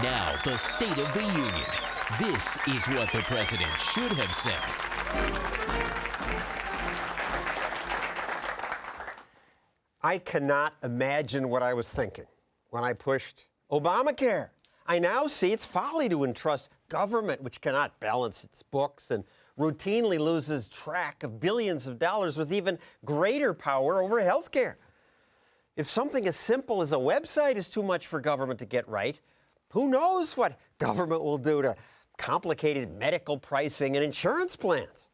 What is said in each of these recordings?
Now, the State of the Union. This is what the president should have said. I cannot imagine what I was thinking when I pushed Obamacare. I now see it's folly to entrust government, which cannot balance its books and routinely loses track of billions of dollars, with even greater power over health care. If something as simple as a website is too much for government to get right, who knows what government will do to complicated medical pricing and insurance plans?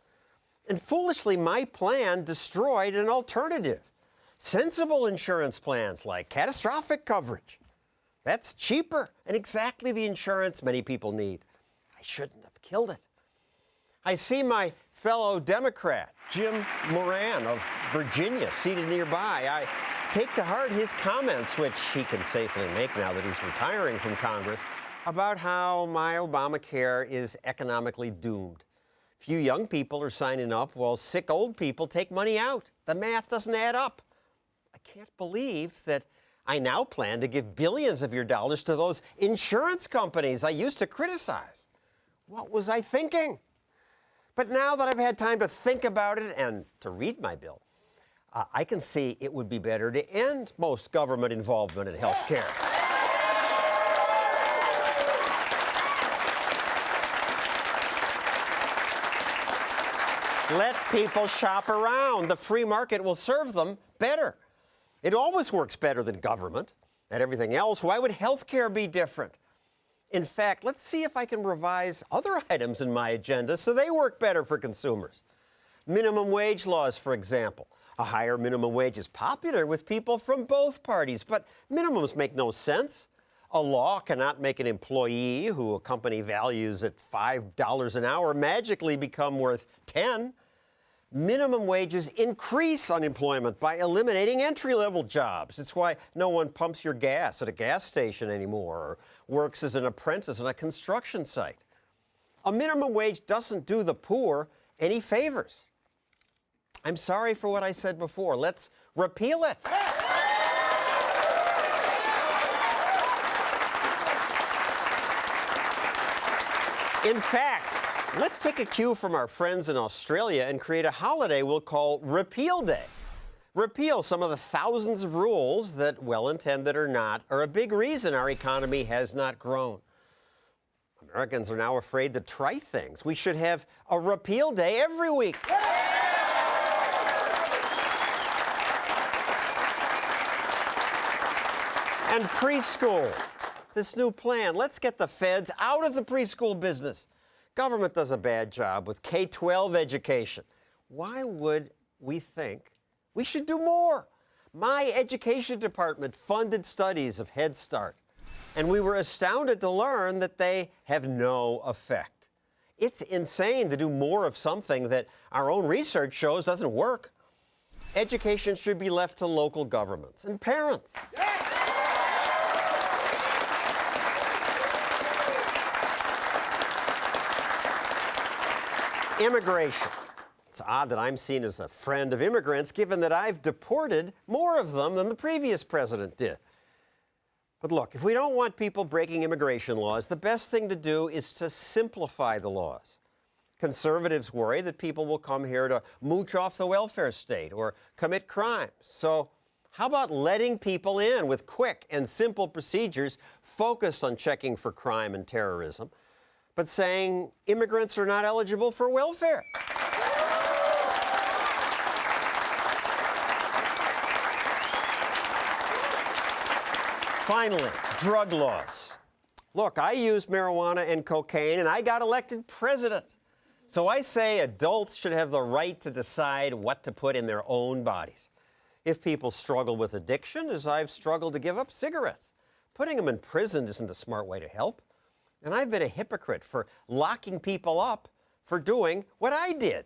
And foolishly, my plan destroyed an alternative. Sensible insurance plans like catastrophic coverage. That's cheaper and exactly the insurance many people need. I shouldn't have killed it. I see my fellow Democrat, Jim Moran of Virginia, seated nearby. I take to heart his comments, which he can safely make now that he's retiring from Congress, about how my Obamacare is economically doomed. Few young people are signing up while sick old people take money out. The math doesn't add up. I can't believe that I now plan to give billions of your dollars to those insurance companies I used to criticize. What was I thinking? But now that I've had time to think about it and to read my bill, I can see it would be better to end most government involvement in health care. Let people shop around. The free market will serve them better. It always works better than government and everything else. Why would health care be different? In fact, let's see if I can revise other items in my agenda so they work better for consumers. Minimum wage laws, for example. A higher minimum wage is popular with people from both parties, but minimums make no sense. A law cannot make an employee who a company values at $5 an hour magically become worth $10. Minimum wages increase unemployment by eliminating entry-level jobs. It's why no one pumps your gas at a gas station anymore or works as an apprentice on a construction site. A minimum wage doesn't do the poor any favors. I'm sorry for what I said before. Let's repeal it. In fact, let's take a cue from our friends in Australia and create a holiday we'll call Repeal Day. Repeal some of the thousands of rules that, well-intended or not, are a big reason our economy has not grown. Americans are now afraid to try things. We should have a Repeal Day every week. And preschool. This new plan, let's get the feds out of the preschool business. Government does a bad job with K-12 education. Why would we think we should do more? My education department funded studies of Head Start, and we were astounded to learn that they have no effect. It's insane to do more of something that our own research shows doesn't work. Education should be left to local governments and parents. Immigration. It's odd that I'm seen as a friend of immigrants, given that I've deported more of them than the previous president did. But look, if we don't want people breaking immigration laws, the best thing to do is to simplify the laws. Conservatives worry that people will come here to mooch off the welfare state or commit crimes. So how about letting people in with quick and simple procedures focused on checking for crime and terrorism, but saying immigrants are not eligible for welfare? Finally, drug laws. Look, I used marijuana and cocaine, and I got elected president. So I say adults should have the right to decide what to put in their own bodies. If people struggle with addiction, as I've struggled to give up cigarettes, putting them in prison isn't a smart way to help. And I've been a hypocrite for locking people up for doing what I did.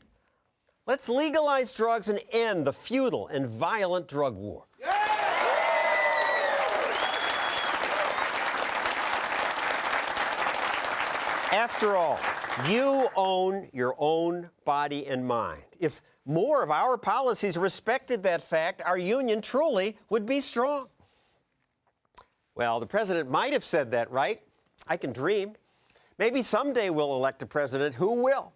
Let's legalize drugs and end the futile and violent drug war. After all, you own your own body and mind. If more of our policies respected that fact, our union truly would be strong. Well, the president might have said that, right? I can dream. Maybe someday we'll elect a president who will